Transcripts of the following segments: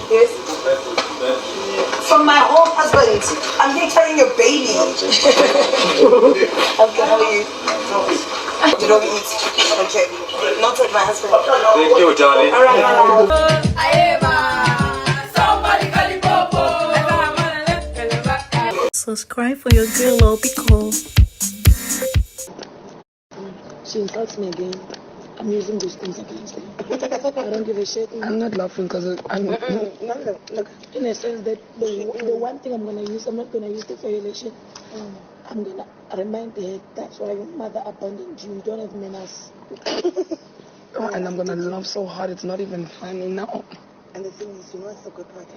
Yes. From my own husband. I'm here carrying your baby. Okay, how are you? You don't eat. Okay. Not with my husband. Thank you, darling. All right. Subscribe for your girl, because she insults me again. I'm using those things against her. I don't give a shit. I'm not laughing because I'm look, in a sense that the one thing I'm gonna use, I'm not gonna use the violation. I'm gonna remind her that's why your mother abandoned you. You don't have manners. And I'm gonna love so hard. It's not even funny now. And the thing is, you know what's the good part?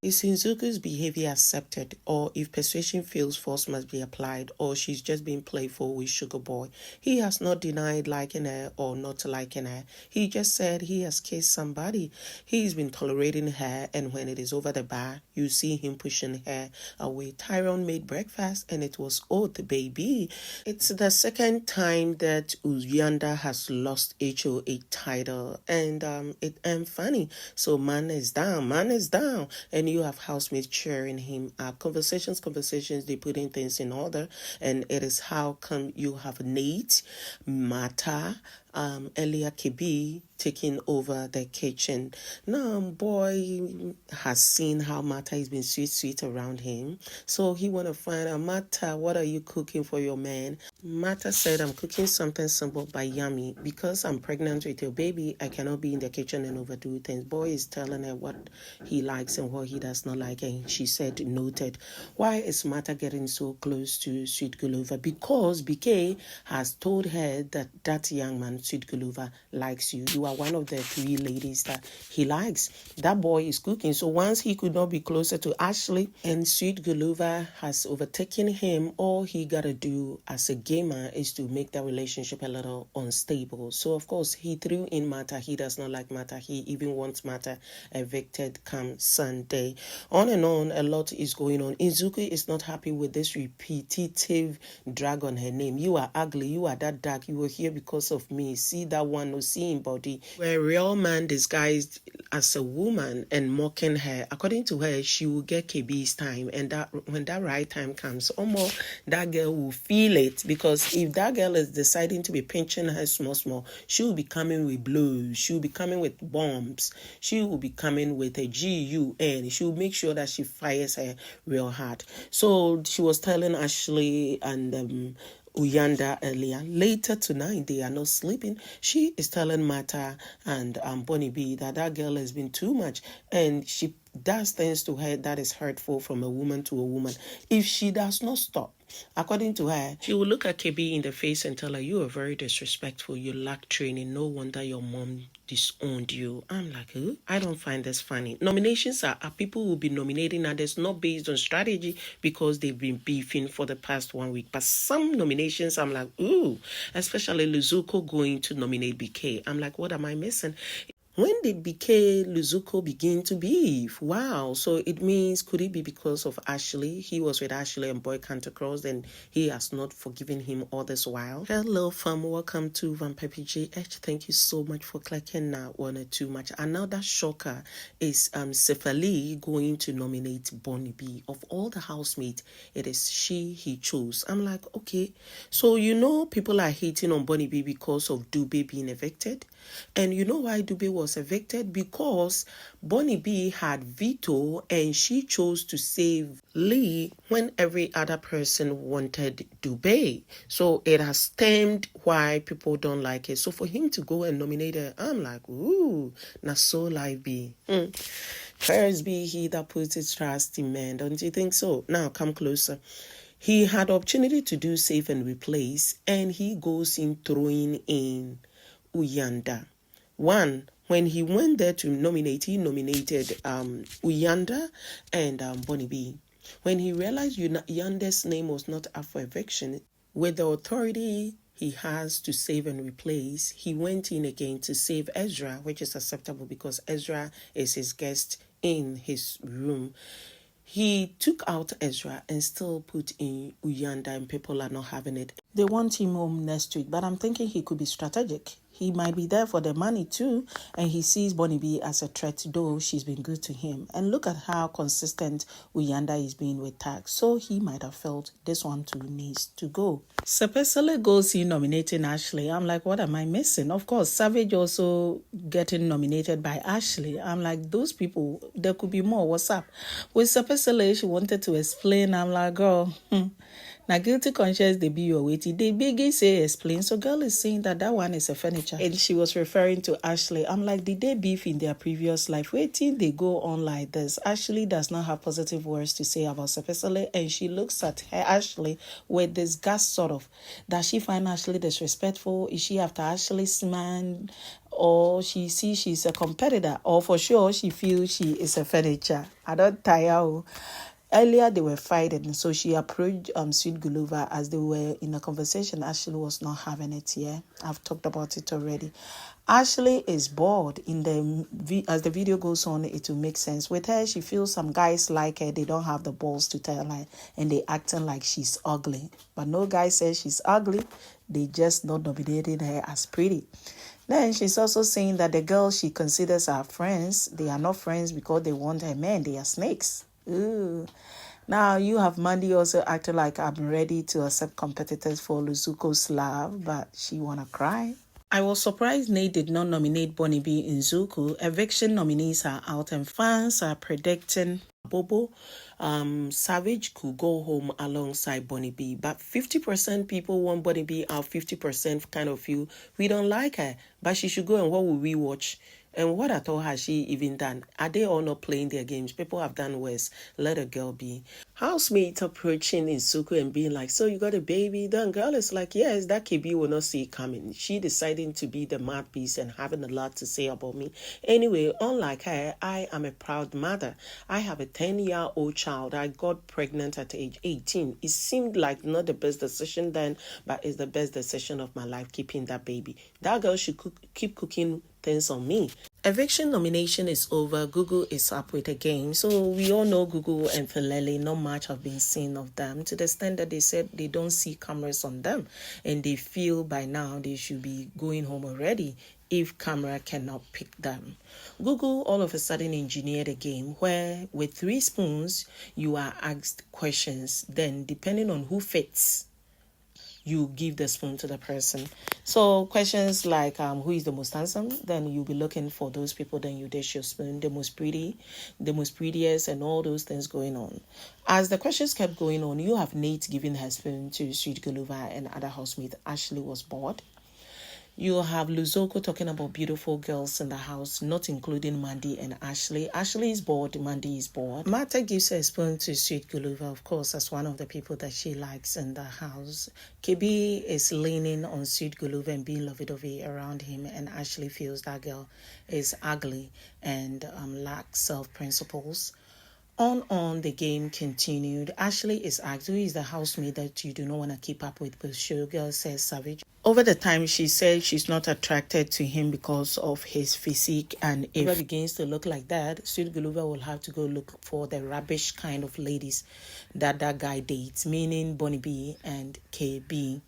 is Nsuku's behavior accepted, or if persuasion fails, force must be applied, or she's just being playful with Sugar Boy? He has not denied liking her or not liking her. He just said he has kissed somebody. He's been tolerating her, and when it is over the bar, you see him pushing her away. Tyrone made breakfast, and it was the baby. It's the second time that Uyanda has lost HOA title, and it ain't funny. So man is down, and you have housemates cheering him up. Conversations, they putting things in order, and it is how come you have Nate, Mata, Elia Kibi taking over the kitchen. Now, boy has seen how Mata has been sweet around him, so he want to find out, Mata, what are you cooking for your man? Mata said, I'm cooking something simple but yummy. Because I'm pregnant with your baby, I cannot be in the kitchen and overdo things. Boy is telling her what he likes and what he does not like, and she said, noted. Why is Mata getting so close to Sweet Guluva? Because Beekay has told her that that young man, Sweet Guluva, likes you. You are one of the 3 ladies that he likes. That boy is cooking. So once he could not be closer to Ashley, and Sweet Guluva has overtaken him, all he gotta do as a gamer is to make that relationship a little unstable. So of course he threw in Mata. He does not like Mata. He even wants Mata evicted come Sunday. On and on, a lot is going on. Nsuku is not happy with this repetitive drag on her name. You are ugly, you are that dark, you were here because of me. See that one, no seeing body. Where a real man disguised as a woman and mocking her. According to her, she will get KB's time, and that when that right time comes, almost that girl will feel it, because if that girl is deciding to be pinching her small, she will be coming with blows, she will be coming with bombs, she will be coming with a GUN. She will make sure that she fires her real hard. So she was telling Ashley and Uyanda earlier. Later tonight, they are not sleeping. She is telling Mata and Bonnie B that girl has been too much, and she does things to her that is hurtful from a woman to a woman. If she does not stop, according to her, she will look at KB in the face and tell her, you are very disrespectful, you lack training, no wonder your mom disowned you. I'm like, who? I don't find this funny. Nominations are people will be nominating others not based on strategy because they've been beefing for the past 1 week. But some nominations, I'm like, ooh, especially Luzuko going to nominate Beekay. I'm like, what am I missing? When did Beekay Luzuko begin to beef? Wow. So it means, could it be because of Ashley? He was with Ashley and boy can't cross, and he has not forgiven him all this while. Hello fam, welcome to Vampire PGH. Thank you so much for clicking that one or too much. Another shocker is Sefali going to nominate Bonnie B. Of all the housemates, it is he chose. I'm like, okay. So you know people are hating on Bonnie B because of Dube being evicted. And you know why Dube was evicted? Because Bonnie B had veto and she chose to save Lee when every other person wanted Dube. So it has stemmed why people don't like it. So for him to go and nominate her, I'm like, ooh, na so life be. First be he that puts his trust in man. Don't you think so? Now come closer. He had opportunity to do save and replace, and he goes in throwing in Uyanda. One, when he went there to nominate, he nominated Uyanda and Bonnie B. When he realized Uyanda's name was not up for eviction, with the authority he has to save and replace, he went in again to save Ezra, which is acceptable because Ezra is his guest in his room. He took out Ezra and still put in Uyanda, and people are not having it. They want him home next week, but I'm thinking he could be strategic. he might be there for the money too, and he sees Bonnie B as a threat, though she's been good to him. And look at how consistent Uyanda is being with tax, so he might have felt this one too needs to go. Sepesele goes in nominating Ashley. I'm like, what am I missing? Of course, Savage also getting nominated by Ashley. I'm like, those people, there could be more. What's up? With Sepesele, she wanted to explain. I'm like, girl, now guilty conscience, they be your weighty. They biggie say explain. So girl is saying that one is a furniture. And she was referring to Ashley. I'm like, did they beef in their previous life? Waiting, they go on like this. Ashley does not have positive words to say about Sepesele, and she looks at her Ashley with disgust sort of. Does she find Ashley disrespectful? Is she after Ashley's man? Or she sees she's a competitor? Or for sure she feels she is a furniture? I don't tire. Earlier, they were fighting, so she approached Sweet Guluva as they were in a conversation. Ashley was not having it here. I've talked about it already. Ashley is bored. As the video goes on, it will make sense. With her, she feels some guys like her. They don't have the balls to tell her, and they acting like she's ugly. But no guy says she's ugly. They just not nominating her as pretty. Then she's also saying that the girls she considers are friends, they are not friends because they want her men. They are snakes. Ooh. Now you have Mandy also acting like I'm ready to accept competitors for Luzuko's love, but she wanna cry. I was surprised Nate did not nominate Bonnie B in Nsuku. Eviction nominees are out and fans are predicting Bobo. Savage could go home alongside Bonnie B, but 50% people want Bonnie B out, 50% kind of feel we don't like her, but she should go, and what will we watch? And what at all has she even done? Are they all not playing their games? People have done worse. Let a girl be. Housemate approaching Nsuku and being like, so you got a baby? Then girl is like, yes, that KB will not see it coming. She deciding to be the mouthpiece and having a lot to say about me. Anyway, unlike her, I am a proud mother. I have a 10-year-old child. I got pregnant at age 18. It seemed like not the best decision then, but it's the best decision of my life, keeping that baby. That girl should keep cooking things on me. Eviction nomination is over. Gugu is up with a game. So we all know Gugu and Felele, not much have been seen of them, to the extent that they said they don't see cameras on them, and they feel by now they should be going home already if camera cannot pick them. Gugu all of a sudden engineered a game where with 3 spoons you are asked questions, then depending on who fits, you give the spoon to the person. So questions like who is the most handsome, then you'll be looking for those people, then you dish your spoon. The most pretty, the most prettiest, and all those things going on. As the questions kept going on, you have Nate giving her spoon to Sweet Guluva and other housemate. Ashley was bored. You have Luzuko talking about beautiful girls in the house, not including Mandy and Ashley. Ashley is bored, Mandy is bored. Martha gives her a spoon to Sweet Guluva, of course, as one of the people that she likes in the house. KB is leaning on Sweet Guluva and being lovey-dovey around him, and Ashley feels that girl is ugly and lacks self-principles. On the game continued. Ashley is asked, who is the housemate that you do not want to keep up with? But Showgirl says Savage. Over the time, she said she's not attracted to him because of his physique, and if it begins to look like that, Sweet Guluva will have to go look for the rubbish kind of ladies that guy dates, meaning Bonnie B and KB.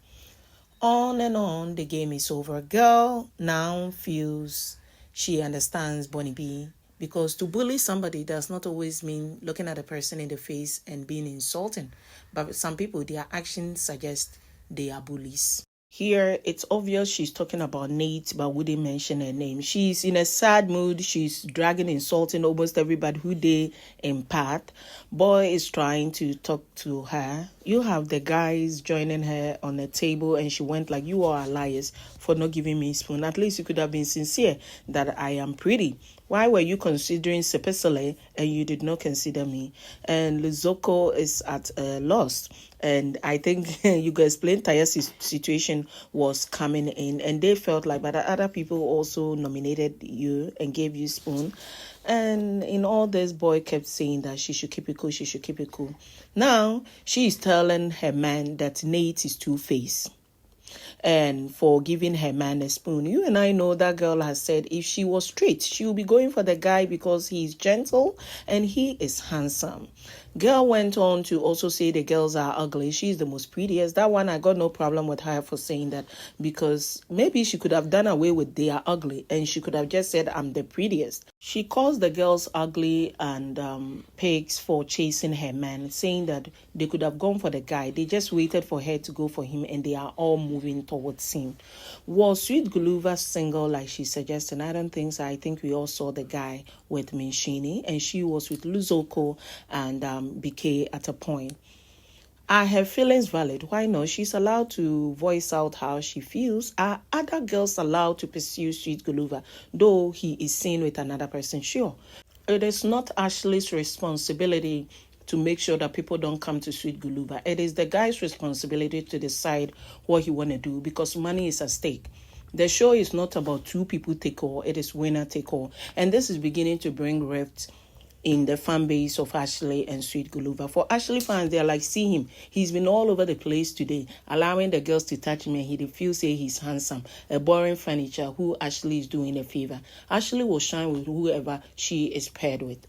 On and on, the game is over. Girl now feels she understands Bonnie B, because to bully somebody does not always mean looking at a person in the face and being insulting. But some people, their actions suggest they are bullies. Here, it's obvious she's talking about Nate, but wouldn't mention her name. She's in a sad mood. She's dragging, insulting almost everybody who they impart. Boy is trying to talk to her. You have the guys joining her on the table, and she went like, you are liars for not giving me a spoon. At least you could have been sincere that I am pretty. Why were you considering Sepesele and you did not consider me? And Luzuko is at a loss. And I think you could explain Taya's situation was coming in, and they felt like, but other people also nominated you and gave you spoon. And in all this, boy kept saying that she should keep it cool, she should keep it cool. Now, she is telling her man that Nate is two-faced. and for giving her man a spoon. You and I know that girl has said if she was straight, she would be going for the guy because he's gentle and he is handsome. Girl went on to also say the girls are ugly. She's the most prettiest. That one, I got no problem with her for saying that, because maybe she could have done away with they are ugly and she could have just said I'm the prettiest. She calls the girls ugly and pigs for chasing her man, saying that they could have gone for the guy. They just waited for her to go for him and they are all moving towards him. Was Sweet Guluva single like she suggested? I don't think so. I think we all saw the guy with Minshini and she was with Luzuko and Beekay at a point. Are her feelings valid? Why not? She's allowed to voice out how she feels. Are other girls allowed to pursue Sweet Guluva, though he is seen with another person? Sure. It is not Ashley's responsibility to make sure that people don't come to Sweet Guluva. It is the guy's responsibility to decide what he want to do, because money is at stake. The show is not about two people take all. It is winner take all. And this is beginning to bring rifts in the fan base of Ashley and Sweet Guluva. For Ashley fans, they're like, see him. He's been all over the place today, allowing the girls to touch him, and he feels say he's handsome. A boring furniture who Ashley is doing a favor. Ashley will shine with whoever she is paired with.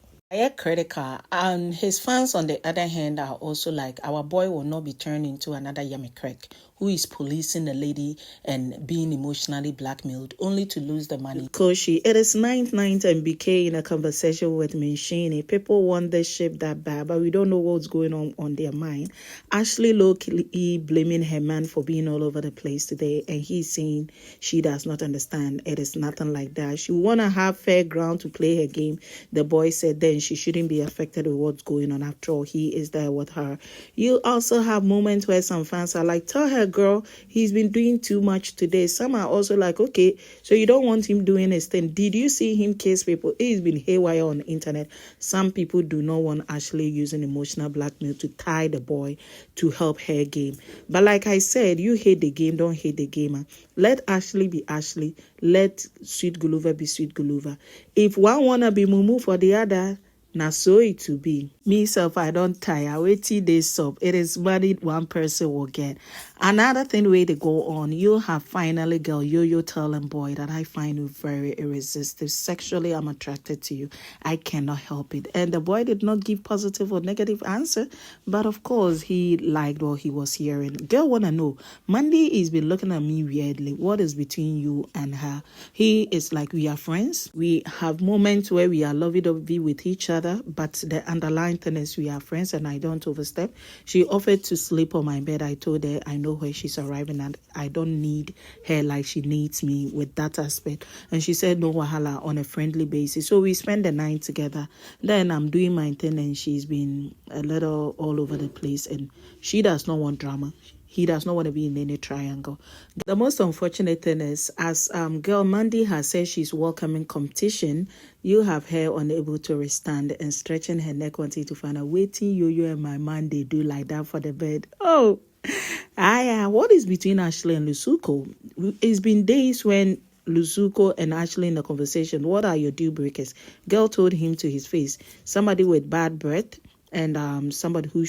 Critical, and his fans on the other hand are also like, our boy will not be turned into another Yummy Crack who is policing a lady and being emotionally blackmailed only to lose the money. Koshi, it is 9th and Beekay in a conversation with Minshini. People want this ship that bad, but we don't know what's going on their mind. Ashley low-key blaming her man for being all over the place today, and he's saying she does not understand. It is nothing like that. She want to have fair ground to play her game. The boy said then she shouldn't be affected with what's going on. After all, he is there with her. You also have moments where some fans are like, tell her, girl, he's been doing too much today. Some are also like, okay, so you don't want him doing his thing. Did you see him kiss people? He's been haywire on the internet. Some people do not want Ashley using emotional blackmail to tie the boy to help her game. But like I said, you hate the game, don't hate the gamer. Let Ashley be Ashley. Let Sweet Guluva be Sweet Guluva. If one wanna be mumu for the other, now so it to be. Me self, I don't tire. Wait till they stop. It is money one person will get. Another thing where they go on, you have finally girl Jojo telling boy that I find you very irresistible. Sexually, I'm attracted to you. I cannot help it. And the boy did not give positive or negative answer, but of course he liked what he was hearing. Girl wanna know, Mandy has been looking at me weirdly. What is between you and her? He is like, we are friends. We have moments where we are lovey-dovey with each other, but the underlying thing is we are friends and I don't overstep. She offered to sleep on my bed. I told her I know where she's arriving and I don't need her like she needs me with that aspect. And she said no wahala, on a friendly basis. So we spent the night together. Then I'm doing my thing and she's been a little all over the place and she does not want drama. He does not want to be in any triangle. The most unfortunate thing is, as girl Mandy has said she's welcoming competition, you have her unable to withstand and stretching her neck wanting to find out waiting Jojo and my man they do like that for the bed. Oh, what is between Ashley and Luzuko? It's been days when Luzuko and Ashley in the conversation. What are your deal breakers? Girl told him to his face, somebody with bad breath and somebody who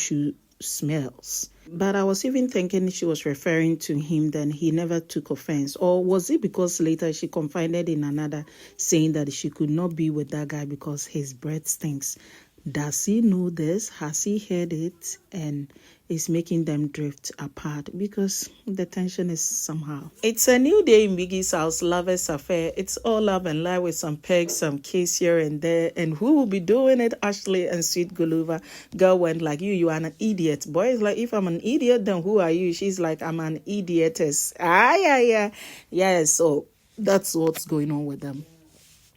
smells. But I was even thinking she was referring to him, then he never took offense. Or was it because later she confided in another saying that she could not be with that guy because his breath stinks? Does he know this? Has he heard it? And is making them drift apart because the tension is somehow. It's a new day in Biggie's house, lovers affair. It's all love and life with some pegs, some kiss here and there. And who will be doing it? Ashley and Sweet Guluva. Girl went like, you are an idiot. Boy is like, if I'm an idiot, then who are you? She's like, I'm an idiotess. Yeah, so that's what's going on with them.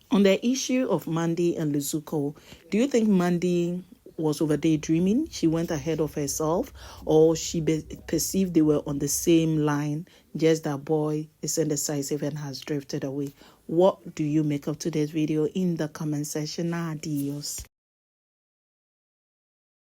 On the issue of Mandy and Luzuko, do you think Mandy was over daydreaming? She went ahead of herself, or she perceived they were on the same line, just that boy is indecisive and has drifted away? What do you make of today's video in the comment section? Adios.